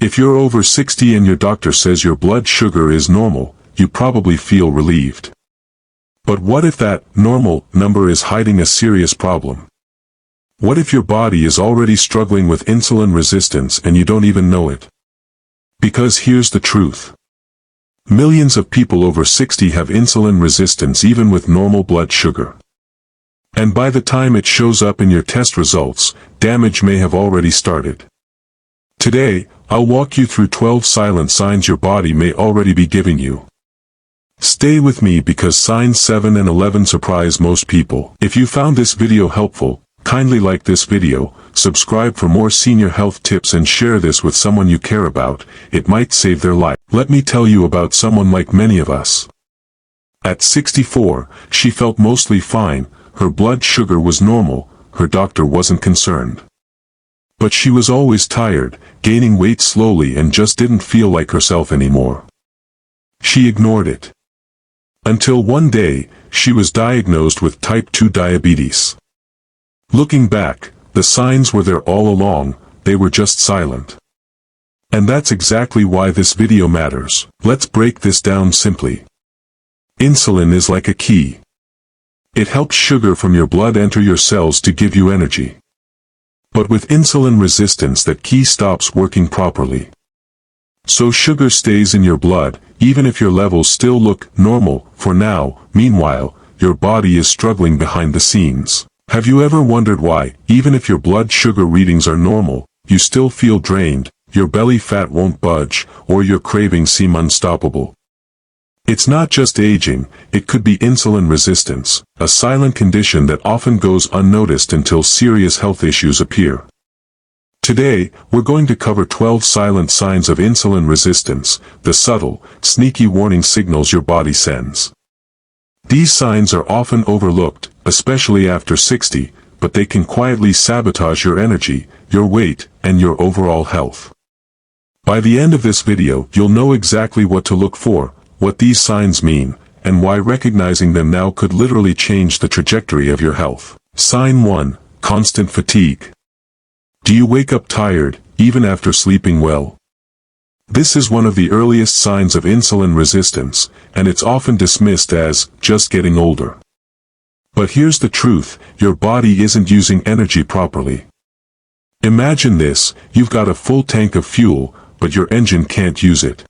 If you're over 60 and your doctor says your blood sugar is normal, you probably feel relieved. But what if that normal number is hiding a serious problem? What if your body is already struggling with insulin resistance and you don't even know it? Because here's the truth. Millions of people over 60 have insulin resistance even with normal blood sugar. And by the time it shows up in your test results, damage may have already started. Today, I'll walk you through 12 silent signs your body may already be giving you. Stay with me because signs 7 and 11 surprise most people. If you found this video helpful, kindly like this video, subscribe for more senior health tips and share this with someone you care about. It might save their life. Let me tell you about someone like many of us. At 64, she felt mostly fine, her blood sugar was normal, her doctor wasn't concerned. But she was always tired, gaining weight slowly and just didn't feel like herself anymore. She ignored it. Until one day, she was diagnosed with type 2 diabetes. Looking back, the signs were there all along, they were just silent. And that's exactly why this video matters. Let's break this down simply. Insulin is like a key. It helps sugar from your blood enter your cells to give you energy. But with insulin resistance, that key stops working properly. So sugar stays in your blood, even if your levels still look normal for now. Meanwhile, your body is struggling behind the scenes. Have you ever wondered why, even if your blood sugar readings are normal, you still feel drained, your belly fat won't budge, or your cravings seem unstoppable? It's not just aging, it could be insulin resistance, a silent condition that often goes unnoticed until serious health issues appear. Today, we're going to cover 12 silent signs of insulin resistance, the subtle, sneaky warning signals your body sends. These signs are often overlooked, especially after 60, but they can quietly sabotage your energy, your weight, and your overall health. By the end of this video, you'll know exactly what to look for, what these signs mean, and why recognizing them now could literally change the trajectory of your health. Sign 1. Constant fatigue. Do you wake up tired, even after sleeping well? This is one of the earliest signs of insulin resistance, and it's often dismissed as just getting older. But here's the truth, your body isn't using energy properly. Imagine this, you've got a full tank of fuel, but your engine can't use it.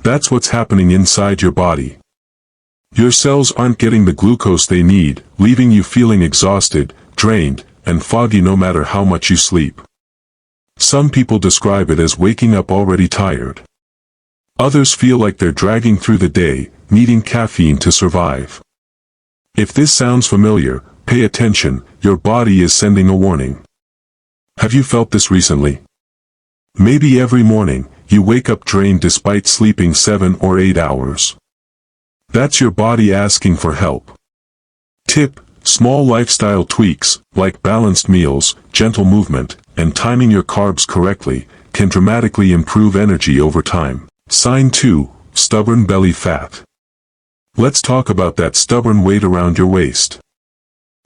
That's what's happening inside your body. Your cells aren't getting the glucose they need, leaving you feeling exhausted, drained, and foggy no matter how much you sleep. Some people describe it as waking up already tired. Others feel like they're dragging through the day, needing caffeine to survive. If this sounds familiar, pay attention, your body is sending a warning. Have you felt this recently? Maybe every morning, you wake up drained despite sleeping 7 or 8 hours. That's your body asking for help. Tip: small lifestyle tweaks, like balanced meals, gentle movement, and timing your carbs correctly, can dramatically improve energy over time. Sign 2. Stubborn belly fat. Let's talk about that stubborn weight around your waist.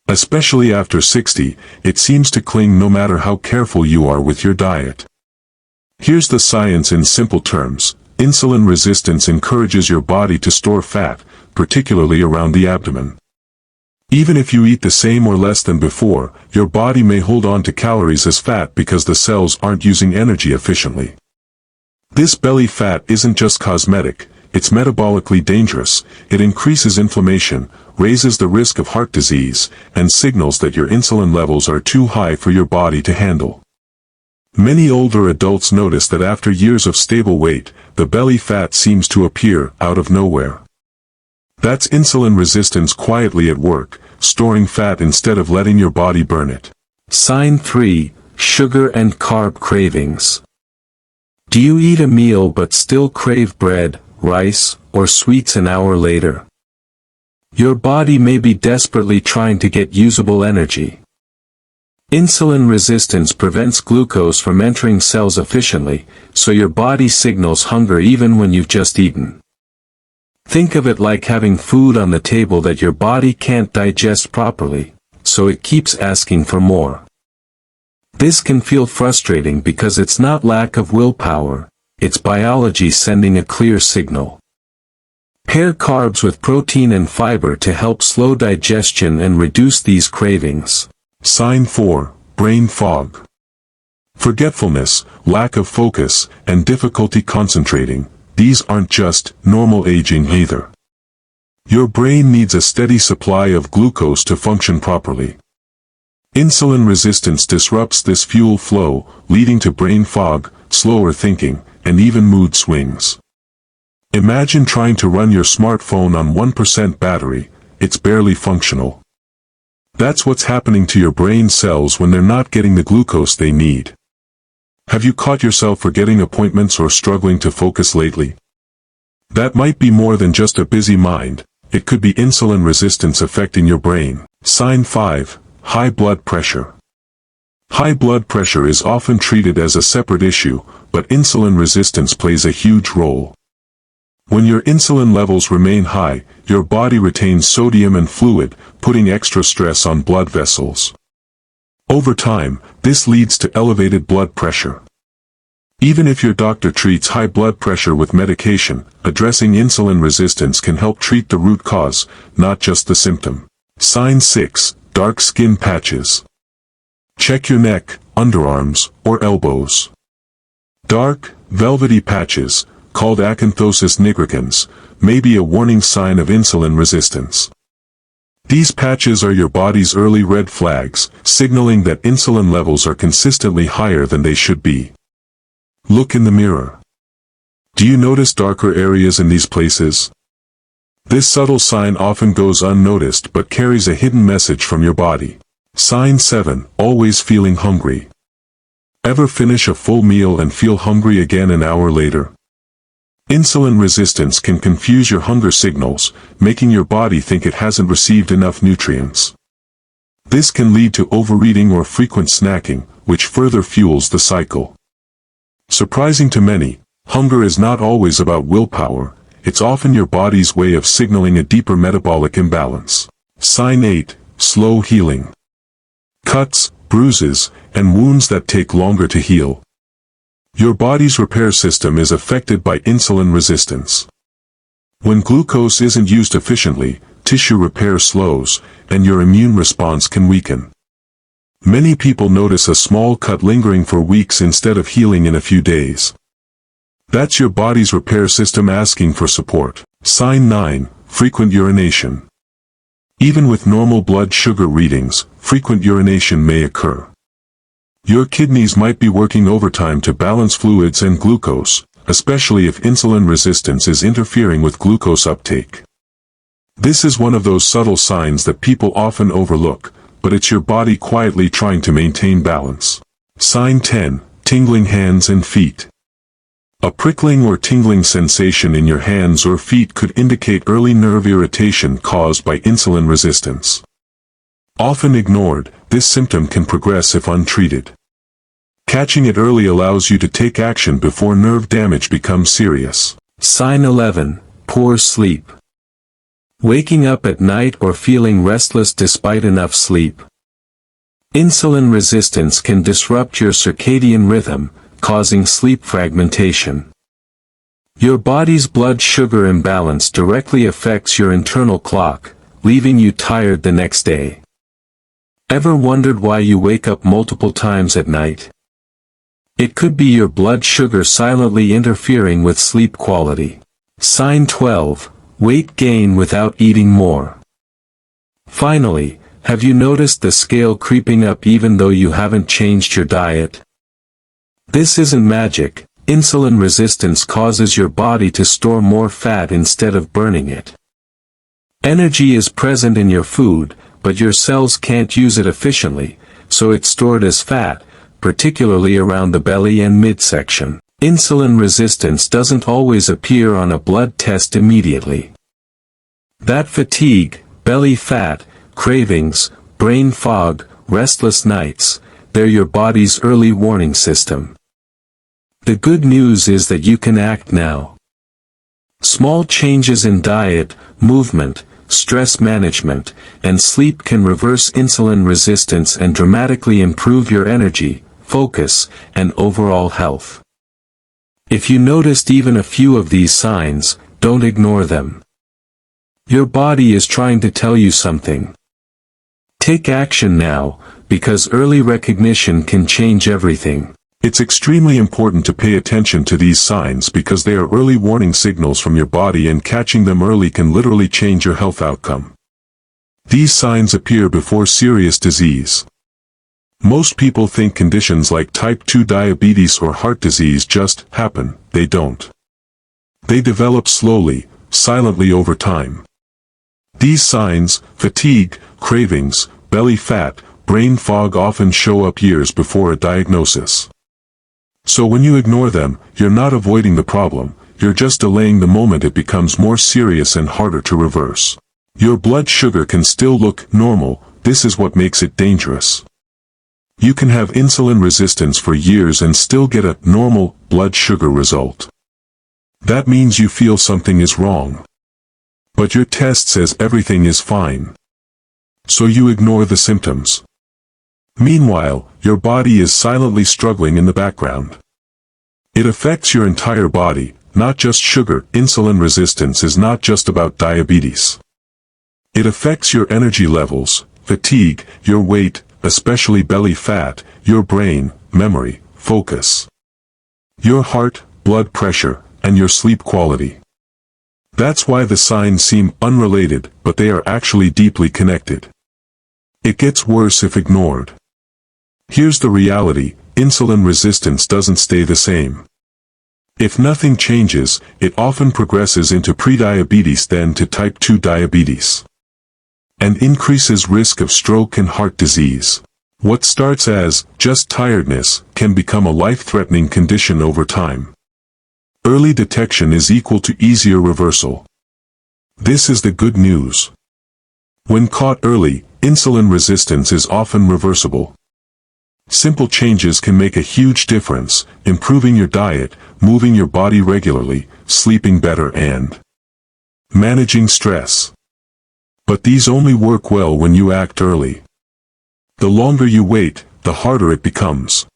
Especially after 60, it seems to cling no matter how careful you are with your diet. Here's the science in simple terms. Insulin resistance encourages your body to store fat, particularly around the abdomen. Even if you eat the same or less than before, your body may hold on to calories as fat because the cells aren't using energy efficiently. This belly fat isn't just cosmetic, it's metabolically dangerous. It increases inflammation, raises the risk of heart disease, and signals that your insulin levels are too high for your body to handle. Many older adults notice that after years of stable weight, the belly fat seems to appear out of nowhere. That's insulin resistance quietly at work, storing fat instead of letting your body burn it. Sign 3. Sugar and carb cravings. Do you eat a meal but still crave bread, rice, or sweets an hour later? Your body may be desperately trying to get usable energy. Insulin resistance prevents glucose from entering cells efficiently, so your body signals hunger even when you've just eaten. Think of it like having food on the table that your body can't digest properly, so it keeps asking for more. This can feel frustrating because it's not lack of willpower, it's biology sending a clear signal. Pair carbs with protein and fiber to help slow digestion and reduce these cravings. Sign 4, brain fog. Forgetfulness, lack of focus, and difficulty concentrating, these aren't just normal aging either. Your brain needs a steady supply of glucose to function properly. Insulin resistance disrupts this fuel flow, leading to brain fog, slower thinking, and even mood swings. Imagine trying to run your smartphone on 1% battery, it's barely functional. That's what's happening to your brain cells when they're not getting the glucose they need. Have you caught yourself forgetting appointments or struggling to focus lately? That might be more than just a busy mind, it could be insulin resistance affecting your brain. Sign 5, high blood pressure. High blood pressure is often treated as a separate issue, but insulin resistance plays a huge role. When your insulin levels remain high, your body retains sodium and fluid, putting extra stress on blood vessels. Over time, this leads to elevated blood pressure. Even if your doctor treats high blood pressure with medication, addressing insulin resistance can help treat the root cause, not just the symptom. Sign 6, dark skin patches. Check your neck, underarms, or elbows. Dark, velvety patches, called acanthosis nigricans, may be a warning sign of insulin resistance. These patches are your body's early red flags, signaling that insulin levels are consistently higher than they should be. Look in the mirror. Do you notice darker areas in these places? This subtle sign often goes unnoticed but carries a hidden message from your body. Sign 7, always feeling hungry. Ever finish a full meal and feel hungry again an hour later? Insulin resistance can confuse your hunger signals, making your body think it hasn't received enough nutrients. This can lead to overeating or frequent snacking, which further fuels the cycle. Surprising to many, hunger is not always about willpower, it's often your body's way of signaling a deeper metabolic imbalance. Sign 8, slow healing. Cuts, bruises, and wounds that take longer to heal. Your body's repair system is affected by insulin resistance. When glucose isn't used efficiently, tissue repair slows, and your immune response can weaken. Many people notice a small cut lingering for weeks instead of healing in a few days. That's your body's repair system asking for support. Sign 9, frequent urination. Even with normal blood sugar readings, frequent urination may occur. Your kidneys might be working overtime to balance fluids and glucose, especially if insulin resistance is interfering with glucose uptake. This is one of those subtle signs that people often overlook, but it's your body quietly trying to maintain balance. Sign 10, tingling hands and feet. A prickling or tingling sensation in your hands or feet could indicate early nerve irritation caused by insulin resistance. Often ignored, this symptom can progress if untreated. Catching it early allows you to take action before nerve damage becomes serious. Sign 11, poor sleep. Waking up at night or feeling restless despite enough sleep. Insulin resistance can disrupt your circadian rhythm, causing sleep fragmentation. Your body's blood sugar imbalance directly affects your internal clock, leaving you tired the next day. Ever wondered why you wake up multiple times at night? It could be your blood sugar silently interfering with sleep quality. Sign 12, weight gain without eating more. Finally, have you noticed the scale creeping up even though you haven't changed your diet? This isn't magic, insulin resistance causes your body to store more fat instead of burning it. Energy is present in your food, but your cells can't use it efficiently, so it's stored as fat, particularly around the belly and midsection. Insulin resistance doesn't always appear on a blood test immediately. That fatigue, belly fat, cravings, brain fog, restless nights, they're your body's early warning system. The good news is that you can act now. Small changes in diet, movement, stress management, and sleep can reverse insulin resistance and dramatically improve your energy, focus, and overall health. If you noticed even a few of these signs, don't ignore them. Your body is trying to tell you something. Take action now, because early recognition can change everything. It's extremely important to pay attention to these signs because they are early warning signals from your body, and catching them early can literally change your health outcome. These signs appear before serious disease. Most people think conditions like type 2 diabetes or heart disease just happen. They don't. They develop slowly, silently over time. These signs, fatigue, cravings, belly fat, brain fog, often show up years before a diagnosis. So when you ignore them, you're not avoiding the problem, you're just delaying the moment it becomes more serious and harder to reverse. Your blood sugar can still look normal. This is what makes it dangerous. You can have insulin resistance for years and still get a normal blood sugar result. That means you feel something is wrong. But your test says everything is fine. So you ignore the symptoms. Meanwhile, your body is silently struggling in the background. It affects your entire body, not just sugar. Insulin resistance is not just about diabetes. It affects your energy levels, fatigue, your weight, especially belly fat, your brain, memory, focus, your heart, blood pressure, and your sleep quality. That's why the signs seem unrelated, but they are actually deeply connected. It gets worse if ignored. Here's the reality: insulin resistance doesn't stay the same. If nothing changes, it often progresses into prediabetes, then to type 2 diabetes, and increases risk of stroke and heart disease. What starts as just tiredness can become a life-threatening condition over time. Early detection is equal to easier reversal. This is the good news. When caught early, insulin resistance is often reversible. Simple changes can make a huge difference: improving your diet, moving your body regularly, sleeping better, and managing stress. But these only work well when you act early. The longer you wait, the harder it becomes.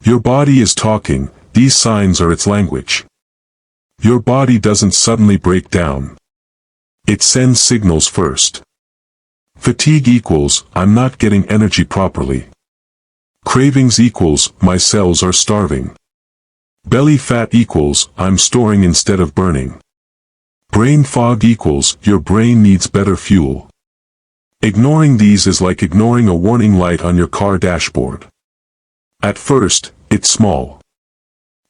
Your body is talking, these signs are its language. Your body doesn't suddenly break down. It sends signals first. Fatigue equals, I'm not getting energy properly. Cravings equals, my cells are starving. Belly fat equals, I'm storing instead of burning. Brain fog equals, your brain needs better fuel. Ignoring these is like ignoring a warning light on your car dashboard. At first, it's small.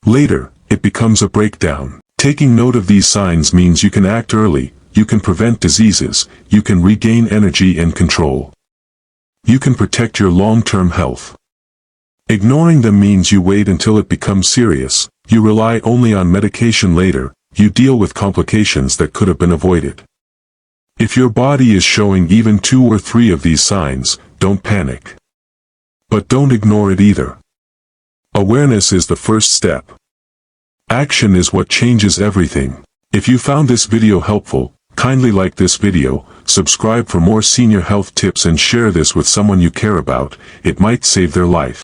Later, it becomes a breakdown. Taking note of these signs means you can act early, you can prevent diseases, you can regain energy and control. You can protect your long-term health. Ignoring them means you wait until it becomes serious, you rely only on medication later, you deal with complications that could have been avoided. If your body is showing even 2 or 3 of these signs, don't panic. But don't ignore it either. Awareness is the first step. Action is what changes everything. If you found this video helpful, kindly like this video, subscribe for more senior health tips, and share this with someone you care about. It might save their life.